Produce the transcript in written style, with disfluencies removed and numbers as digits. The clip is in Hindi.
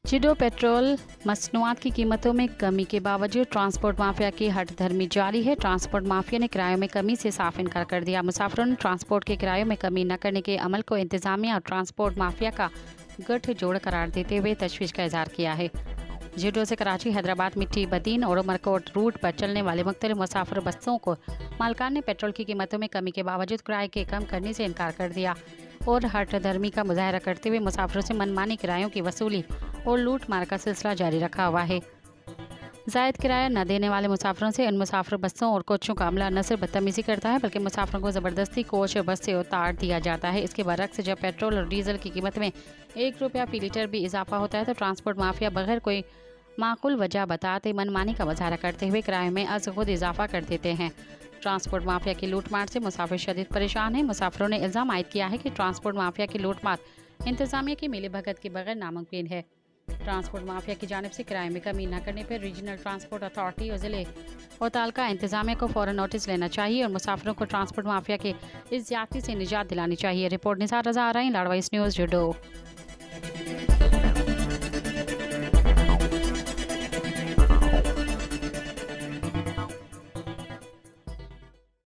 जिडो पेट्रोल मसनूआत की कीमतों में कमी के बावजूद ट्रांसपोर्ट माफिया की हठधर्मी जारी है। ट्रांसपोर्ट माफिया ने किरायों में कमी से साफ इनकार कर दिया। मुसाफिरों ने ट्रांसपोर्ट के किरायों में कमी न करने के अमल को इंतजामिया और ट्रांसपोर्ट माफिया का गठजोड़ करार देते हुए तशवीश का इजहार किया है। जिडो से कराची, हैदराबाद, मिट्टी, बदीन और उमरकोट रूट पर चलने वाले मुख्तलिफ मुसाफिर बसों को मालकान ने पेट्रोल की कीमतों में कमी के बावजूद किराए के कम करने से इनकार कर दिया और हठधर्मी का मुजाहरा करते हुए मुसाफिरों से मनमानी किरायों की वसूली और लूट मार का सिलसिला जारी रखा हुआ है। जायद किराया न देने वाले मुसाफिरों से इन मुसाफिर बसों और कोचों का अमला न सिर्फ बदतमीजी करता है बल्कि मुसाफिरों को ज़बरदस्ती कोच और बस से उतार दिया जाता है। इसके बरक्स जब पेट्रोल और डीजल की कीमत में 1 रुपया फी लीटर भी इजाफा होता है तो ट्रांसपोर्ट माफिया बगैर कोई माकूल वजह बताते मनमानी का मुजाहरा करते हुए किराए में अज खुद इजाफा कर देते हैं। ट्रांसपोर्ट माफिया की लूटमार से मुसाफिर शदीद परेशान हैं। मुसाफिरों ने इल्ज़ाम आयद किया है कि ट्रांसपोर्ट माफिया की लूटमार इंतजामिया की मिली भगत के बगैर नामुमकिन है। ट्रांसपोर्ट माफिया की जानिब से किराए में कमी न करने पर रीजनल ट्रांसपोर्ट अथॉरिटी और ज़िले और तालका इंतजामिया को फ़ौरन नोटिस लेना चाहिए और मुसाफिरों को ट्रांसपोर्ट माफिया के इस ज्यादती से निजात दिलानी चाहिए। रिपोर्ट निसार रज़ा आ रही, लाडवाइस न्यूज़, जुडो।